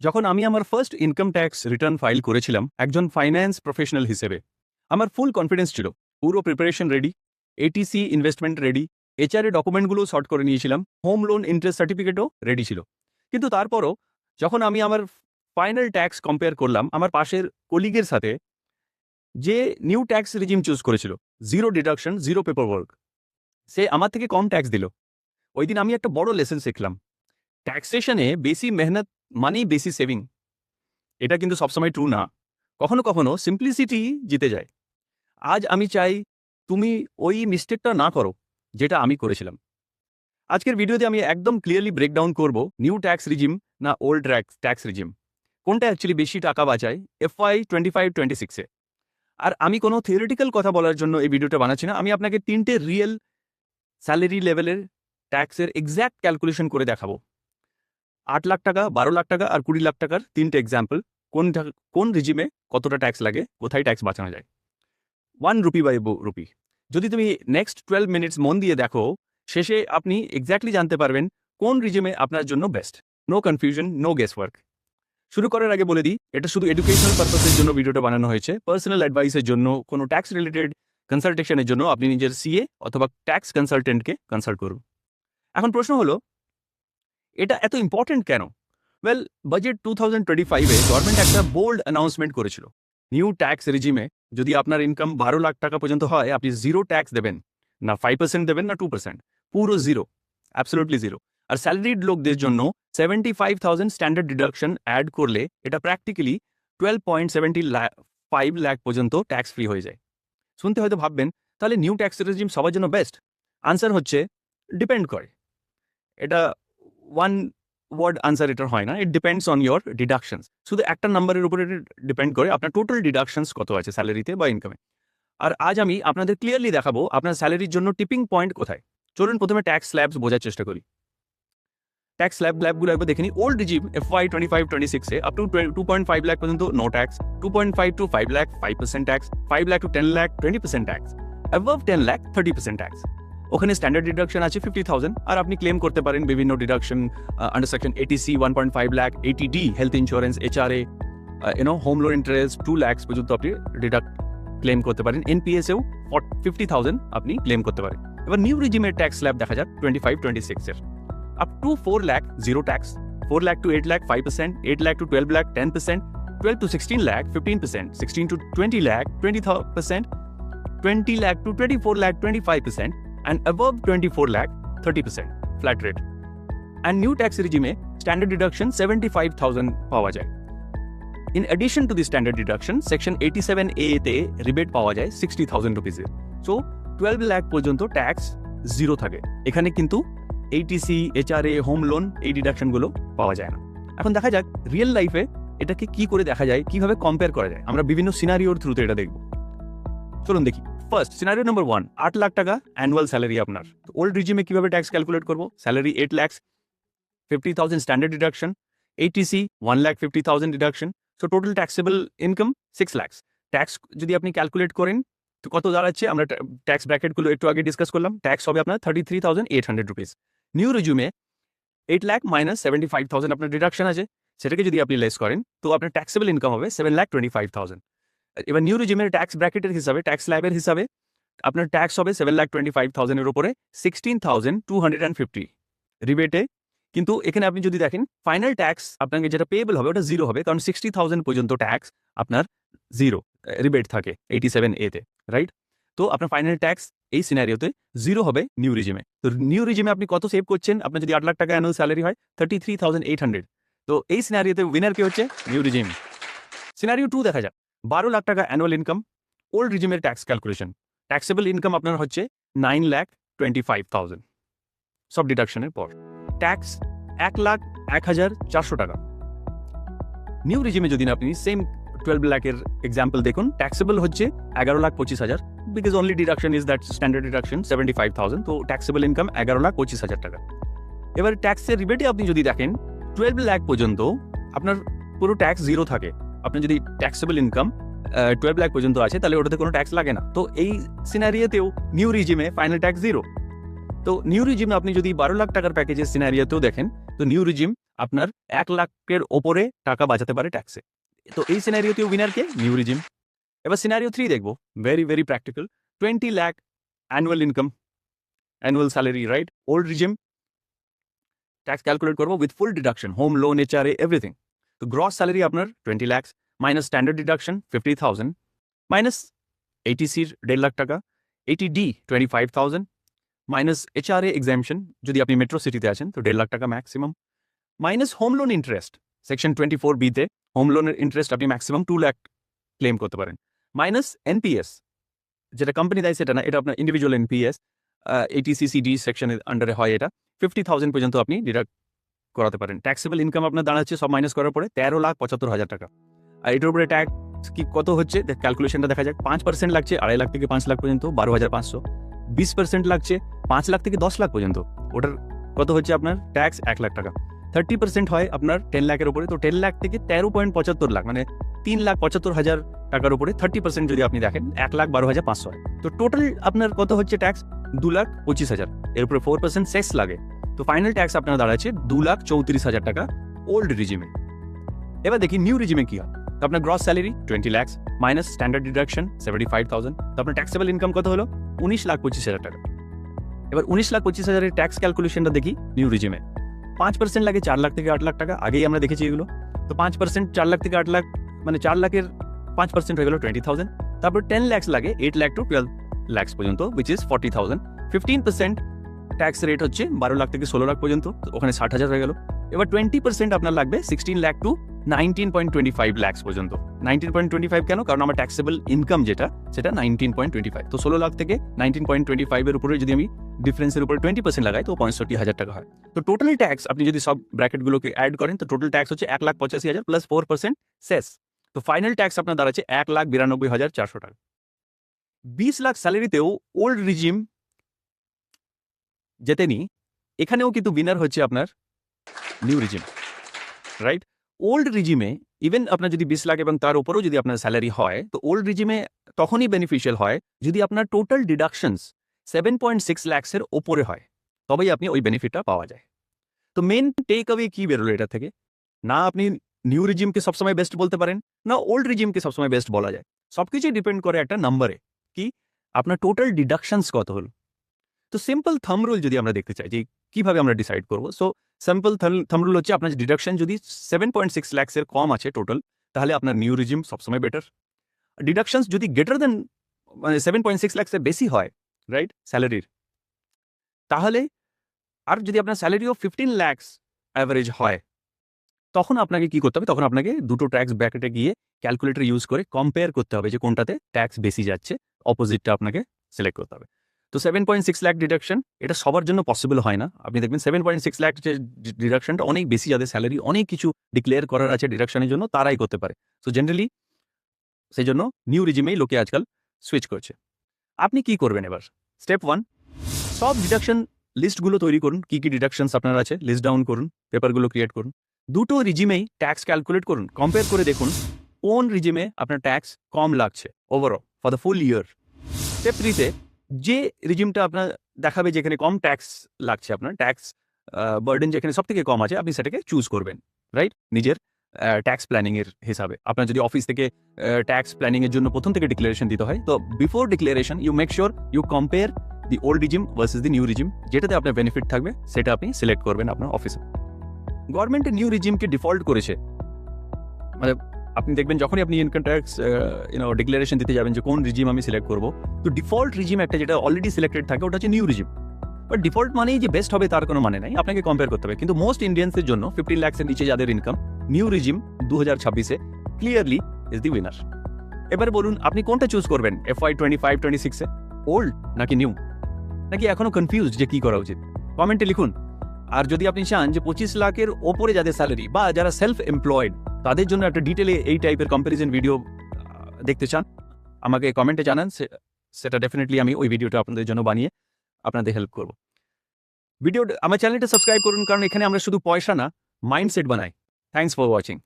যখন আমি আমার first income tax return file করেছিলাম একজন ফাইন্যান্স প্রফেশনাল হিসেবে, আমার ফুল কনফিডেন্স ছিল, পুরো preparation ready, ATC investment ready, HRA ডকুমেন্টগুলো শর্ট করে নিয়েছিলাম, হোম লোন ইন্টারেস্ট সার্টিফিকেটও রেডি ছিল। কিন্তু তারপরও যখন আমি আমার ফাইনাল ট্যাক্স কম্পেয়ার করলাম আমার পাশের কলিগের সাথে, যে নিউ ট্যাক্স রিজিম চুজ করেছিল, zero deduction, zero paper work, সে আমার থেকে কম ট্যাক্স দিল। ওই দিন আমি একটা বড় লেসন শিখলাম, ট্যাক্সেশনে বেশি মেহনত মানেই বেশি সেভিং। এটা কিন্তু সবসময় ট্রু না, কখনো কখনো সিম্পলিসিটি জিতে যায়। আজ আমি চাই তুমি ওই মিস্টেকটা না করো যেটা আমি করেছিলাম। আজকের ভিডিওতে আমি একদম ক্লিয়ারলি ব্রেকডাউন করব নিউ ট্যাক্স রিজিম না ওল্ড ট্যাক্স রিজিম, কোনটা অ্যাকচুয়ালি বেশি টাকা বাঁচায় FY 25-26-এ। আর আমি কোনো থিওরিটিক্যাল কথা বলার জন্য এই ভিডিওটা বানাচ্ছি না, আমি আপনাকে 3টে রিয়েল স্যালারি লেভেলের ট্যাক্সের এক্স্যাক্ট ক্যালকুলেশন করে দেখাবো। 8 লাখ টাকা, 12 লাখ টাকা আর 20 লাখ টাকার 3টে এক্সাম্পল, কোন রিজিমে কতটা ট্যাক্স লাগে, কোথায় ট্যাক্স বাঁচানো যায়। 1 রুপি বাই রুপি। যদি তুমি নেক্সট 12 মিনিটস মন দিয়ে দেখো, শেষে আপনি এক্স্যাক্টলি জানতে পারবেন কোন রিজিমে আপনার জন্য best. No confusion, no guess work. শুরু করার আগে বলে দিই, এটা শুধু এডুকেশনাল পারপাসের জন্য ভিডিওটা বানানো হয়েছে। পার্সোনাল অ্যাডভাইসের জন্য, কোনো ট্যাক্স রিলেটেড কনসালটেশনের জন্য আপনি নিজের সিএ অথবা ট্যাক্স কনসালটেন্টকে কনসাল্ট করুন। এখন প্রশ্ন হলো, এটা এত ইম্পর্টেন্ট কেন? ওয়েল, বাজেট 2025-এ গভর্নমেন্ট একটা বোল্ড অ্যানাউন্সমেন্ট করেছিল, নিউ ট্যাক্স রিজিমে যদি আপনার ইনকাম 12 লাখ টাকা পর্যন্ত হয়, আপনি জিরো ট্যাক্স দেবেন, না 5% দেবেন না 2%, পুরো জিরো, অ্যাবসলিউটলি জিরো। আর স্যালারিড লোকদের জন্য 75,000 স্ট্যান্ডার্ড ডিডাকশন অ্যাড করলে এটা প্র্যাকটিক্যালি 12.75 লাখ পর্যন্ত ট্যাক্স ফ্রি হয়ে যায়। শুনতে হয়তো ভাববেন, তাহলে নিউ ট্যাক্স রেজিম সবার জন্য বেস্ট? আনসার হচ্ছে, ডিপেন্ড করে। এটা ওয়ান ওয়ার্ড আনসার এটা হয় না, ইট ডিপেন্ডস অন ইয়োর ডিডাকশনস। শুধু একটা নাম্বারের উপরে ডিপেন্ড করে আপনার টোটাল ডিডাকশনস কত আছে স্যালারিতে বা ইনকামে। আর আজ আমি আপনাদের ক্লিয়ারলি দেখাবো আপনার স্যালারির জন্য টিপিং পয়েন্ট কোথায়। চলুন প্রথমে ট্যাক্স স্ল্যাবস বোঝার চেষ্টা করি। ট্যাক্স স্ল্যাবগুলো একবার দেখে নিই। ওল্ড রিজিম FY 25-26-এ আপ টু 2.5 লাখ পর্যন্ত no tax, 2.5 to 5 lakh 5% tax, 5 lakh to 10 lakh 20% tax, above 10 lakh 30% tax. ওখানে স্ট্যান্ডার্ড ডিডাকশন আছে 50,000, আর আপনি ক্লেম করতে পারেন বিভিন্ন deduction under section ATC 1.5 lakh, ATD health insurance, HRA, home loan interest 2 lakh পর্যন্ত আপনি ক্লেম করতে পারেন। NPS-এও 50,000 আপনি ক্লেম করতে পারেন। এবার নিউ রিজিমের ট্যাক্স স্ল্যাব দেখা যাক 25-26-এর। Up to 4 lakh, zero tax, 4 lakh to 8 lakh, 5%, 8 lakh to 12 lakh, 10%, 12 to 16 lakh, 15%, 16 to 20 lakh, 20%, 20 lakh to 24 lakh, 25%, and above 24 lakh, 30%, flat rate. And new tax regime, standard deduction 75,000 পাওয়া যায়। In addition to the standard deduction, section 87A-তে rebate পাওয়া যায় 60,000 rupees। So 12 lakh পর্যন্ত tax zero থাকে। এখানে কিন্তু ATC, HRA, home loan এই ডিডাকশনগুলো পাওয়া যায় না। এখন দেখা যাক রিয়েল লাইফে এটাকে কি করে দেখা যায়, কিভাবে কম্পেয়ার করা যায়। আমরা বিভিন্ন সিনারিওর থ্রুতে এটা দেখব। চলুন দেখি। ফার্স্ট সিনারিও নাম্বার 1, 8 লাখ টাকা অ্যানুয়াল স্যালারি আপনার। ওল্ড রিজিমে কিভাবে ট্যাক্স ক্যালকুলেট করবো? Salary 8 lakh, 50,000 standard deduction, ATC 1,50,000 deduction, so total taxable income 6 lakh. Tax যদি আপনি ক্যালকুলেট করেন তো কত দাঁড়াচ্ছে? আমরা ট্যাক্স ব্র্যাকেটগুলো একটু আগে ডিসকাস করলাম। ট্যাক্স হবে আপনার 33,800 রুপিস। নিউ রিজিমে 8 লাখ মাইনাস 75,000 আপনার ডিডাকশন আছে, সেটাকে যদি আপনি লেস করেন তো আপনার ট্যাক্সেবল ইনকাম হবে 7,25,000। এবার নিউ রিজিমের ট্যাক্স ব্র্যাকেটের হিসাবে, ট্যাক্স স্ল্যাবের হিসাবে আপনার ট্যাক্স হবে 7,25,000-এর উপরে 16,250 রিবেটে। কিন্তু এখানে আপনি যদি দেখেন ফাইনাল ট্যাক্স আপনাকে যেটা পেয়েবল হবে ওটা জিরো হবে, কারণ 60,000 পর্যন্ত ট্যাক্স আপনার জিরো রিবেট থাকে 87A-তে, রাইট? তো আপনার ফাইনাল ট্যাক্স এই সিনারিওতে জিরো হবে নিউ রিজিমে। তো নিউ রিজিমে আপনি কত সেভ করছেন? আপনার যদি 8 লাখ টাকা অ্যানুয়াল স্যালারি হয় 33,800। তো এই সিনারিওতে উইনার কে হচ্ছে? New regime. সিনারিও 2 দেখা যাক। 12 লাখ টাকা অ্যানুয়াল ইনকাম, ওল্ড রিজিমের ট্যাক্স ক্যালকুলেশন। ট্যাক্সেবল ইনকাম আপনার হচ্ছে 9,25,000 সব ডিডাকশনের পর। ট্যাক্স 1,01,400 টাকা। নিউ রিজিমে যদি আপনি সেম 12 লাখের এক্সাম্পল দেখুন, ট্যাক্সেবল হচ্ছে 11,25,000, because only deduction is that standard deduction 75,000, তো ট্যাক্সেবল ইনকাম 11,25,000 টাকা। এবার ট্যাক্সের রিবেটে আপনি যদি দেখেন 12 লাখ পর্যন্ত আপনার পুরো ট্যাক্স জিরো থাকে। আপনি যদি ট্যাক্সেবল ইনকাম 12 লাখ পর্যন্ত আছে তাহলে ওটাতে কোনো ট্যাক্স লাগে না। তো এই সিনারিওতেও নিউ রিজিমে ফাইনাল ট্যাক্স জিরো। তো নিউ রিজিম আপনি যদি 12 লাখ টাকার প্যাকেজের সিনারিওতেও দেখেন, তো নিউ রিজিম আপনার 1 লাখের ওপরে টাকা বাঁচাতে পারে ট্যাক্সে। তো এই সিনারিওতেও উইনার কে? New regime. এবার সিনারিও 3 দেখবো, very practical. 20 lakh annual income, annual salary, right? Old regime tax calculate করবো with full deduction, home loan, HRA, everything. তো গ্রস স্যালারি আপনার 20 lakh minus standard deduction 50,000 minus ATCর 1.5 লাখ টাকা, ATD 25,000 মাইনাস HRA এক্সামশন যদি আপনি metro সিটিতে আছেন তো 1.5 লাখ টাকা maximum, minus home loan interest section 24B-তে হোম লোনের ইন্টারেস্ট আপনি ম্যাক্সিমাম 2 লাখ ক্লেম করতে পারেন, মাইনাস NPS যেটা কোম্পানি দেয় সেটা না, এটা আপনার ইন্ডিভিজুয়াল NPS, ATCCD সেকশনের আন্ডারে হয়, এটা 50,000 পর্যন্ত আপনি ডিডাক্ট করাতে পারেন। ট্যাক্সেবল ইনকাম আপনার দাঁড়াচ্ছে সব মাইনাস করার পরে 13,75,000 টাকা। আর এটার উপরে ট্যাক্স কি কত হচ্ছে ক্যালকুলেশনটা দেখা যাক। 5% লাগছে 2.5 লাখ থেকে 5 লাখ পর্যন্ত 12,500, 20% লাগছে 5 লাখ থেকে 10 লাখ পর্যন্ত, ওটার কত হচ্ছে আপনার ট্যাক্স 1 লাখ টাকা। 30% হয় আপনার 10 লাখের উপরে, তো 10 লাখ থেকে 13.75 লাখ মানে 3,75,000 টাকার উপরে 30% যদি আপনি দেখেন 1,12,500 হয়। তো টোটাল আপনার কত হচ্ছে ট্যাক্স? 2,25,000, এর উপরে 4% সেস লাগে। তো ফাইনাল ট্যাক্স আপনার দাঁড়াচ্ছে 2,34,000 টাকা ওল্ড রিজিমে। এবার দেখি নিউ রিজিমে কি হয়। তো আপনার gross salary 20 lakh minus standard deduction 75,000, তো আপনার ট্যাক্সেবল ইনকাম কত হলো? 19,25,000 টাকা। এবার 19,25,000 এর ট্যাক্স ক্যালকুলেশনটা দেখি নিউ রিজিমে। 5% লাগে 4 লাখ থেকে 8 লাখ টাকা, আগেই আমরা দেখেছি এগুলো। তো 5% 4 লাখ থেকে 8 লাখ মানে 4 লাখের 5% হয়ে গেল 20,000। তারপর 10 লাখ লাগে 8 লাখ টু 12 লাখ পর্যন্ত, উইচ ইজ 40,000। 15% ট্যাক্স রেট হচ্ছে 12 লাখ থেকে 16 লাখ পর্যন্ত, ওখানে 60,000 হয়ে গেল। এবার 20% আপনার লাগবে 16 লাখ টু 19.25 লাখ পর্যন্ত। 19.25 কেন? কারণ আমার ট্যাক্সেবল ইনকাম যেটা সেটা 19.25, তো 16 লাখ থেকে 19.25 এর উপরে যদি আমি ডিফারেন্সের উপরে 20% লাগাই তো 65,000 টাকা হয়। তো টোটাল ট্যাক্স আপনি যদি সব ব্র্যাকেটগুলোকে অ্যাড করেন তো টোটাল ট্যাক্স হচ্ছে 1,85,000 প্লাস 4% সেস। তো ফাইনাল ট্যাক্স আপনার দাঁড়াচ্ছে 1,92,400 টাকা। 20 লাখ স্যালারিতেও ওল্ড রিজিম জেতেনি, এখানেও কিন্তু উইনার হচ্ছে আপনার নিউ রিজিম, রাইট? ওল্ড রিজিমে ইভেন আপনার যদি 20 লাখ এবং তার উপরেও যদি আপনার স্যালারি হয় তো ওল্ড রিজিমে তখনই বেনিফিশিয়াল হয় যদি আপনার টোটাল ডিডাকশনস 7.6 লাখসের ওপরে হয়, তবেই আপনি ওই বেনিফিটটা পাওয়া যায়। তো মেন টেক অ্যাওয়ে কি বেরোলো এটা থেকে? না আপনি নিউ রিজিমকে সবসময় বেস্ট বলতে পারেন, না ওল্ড রিজিমকে সবসময় বেস্ট বলা যায়। সবকিছুই ডিপেন্ড করে একটা নাম্বারে, কি আপনার টোটাল ডিডাকশনস কত হলো। তো সিম্পল থাম্ব রুল যদি আমরা দেখতে চাই যে কিভাবে আমরা ডিসাইড করবো, সো সিম্পল থাম্ব রুল হচ্ছে আপনার ডিডাকশন যদি 7.6 লাখসের কম আছে টোটাল, তাহলে আপনার নিউ রিজিম সবসময় বেটার। ডিডাকশনস যদি গ্রেটার দেন মানে 7.6 লাখসের বেশি হয়, রাইট, স্যালারির, তাহলে আর যদি আপনার স্যালারিও 15 লাখস অ্যাভারেজ হয়, তখন আপনাকে কি করতে হবে? তখন আপনাকে দুটো ট্যাক্স ব্র্যাকেটে গিয়ে ক্যালকুলেটর ইউজ করে কম্পেয়ার করতে হবে যে কোনটাতে ট্যাক্স বেশি যাচ্ছে, অপোজিটটা আপনাকে সিলেক্ট করতে হবে। তো 7.6 লাখ ডিডাকশন এটা সবার জন্য পসিবল হয় না। আপনি দেখবেন 7.6 লাখ যে ডিডাকশনটা অনেক বেশি, যাদের স্যালারি অনেক কিছু ডিক্লেয়ার করার আছে ডিডাকশনের জন্য তারাই করতে পারে। সো জেনারেলি সেই জন্য নিউ রিজিমেই লোকে আজকাল সুইচ করছে। আপনি কি করবেন এবার? স্টেপ 1, সব ডিডাকশন লিস্টগুলো তৈরি করুন, কি কি ডিডাকশনস আপনার আছে লিস্ট ডাউন করুন, পেপারগুলো ক্রিয়েট করুন। দুটো রিজিমেই ট্যাক্স ক্যালকুলেট করুন, কম্পেয়ার করে দেখুন কোন রিজিমে আপনার ট্যাক্স কম লাগছে overall for the full year. Step 3-তে যে রিজিমটা আপনার দেখাবে যেখানে কম ট্যাক্স লাগছে, আপনার ট্যাক্স বার্ডেন যেখানে সব থেকে কম আছে, আপনি সেটাকে চুজ করবেন, রাইট, নিজের ট্যাক্স প্ল্যানিংয়ের হিসাবে। আপনার যদি অফিস থেকে ট্যাক্স প্ল্যানিংয়ের জন্য প্রথম থেকে ডিক্লারেশন দিতে হয়, তো before declaration you make sure you compare the old regime versus the new regime, যেটাতে আপনার বেনিফিট থাকবে সেটা আপনি সিলেক্ট করবেন আপনার অফিসে। গভর্নমেন্টের নিউ রিজিমকে ডিফল্ট করেছে, মানে আপনি দেখবেন যখনই আপনি ইনকাম ট্যাক্স ডিক্লারেশন দিতে যাবেন যে কোন রিজিম আমি সিলেক্ট করবো, তো ডিফল্ট রিজিম একটা যেটা অলরেডি সিলেক্টেড থাকে ওটা হচ্ছে নিউ রিজিম। বাট ডিফল্ট মানেই যে বেস্ট হবে তার কোনো মানে নাই, আপনাকে কম্পেয়ার করতে হবে। কিন্তু মোস্ট ইন্ডিয়ান্সের জন্য 15 লাখসের নিচে যাদের ইনকাম, নিউ রিজিম 2026-এ ক্লিয়ারলি ইজ দি উইনার। এবার বলুন আপনি কোনটা চুজ করবেন FY 25-26-এ, ওল্ড নাকি নিউ, নাকি এখনো কনফিউজ যে কি করা উচিত? কমেন্টে লিখুন। আর যদি আপনি চান যে 25 লাখের ওপরে যাদের স্যালারি বা যারা সেলফ এমপ্লয়েড তাদের জন্য একটা ডিটেলে এই টাইপের কম্প্যারিজন ভিডিও দেখতে চান, আমাকে কমেন্টে জানান, সেটা ডেফিনেটলি আমি ওই ভিডিওটা আপনাদের জন্য বানিয়ে আপনাদের হেল্প করব। আমার চ্যানেলটা সাবস্ক্রাইব করুন, কারণ এখানে আমরা শুধু পয়সা না মাইন্ডসেট বানাই। Thanks for watching.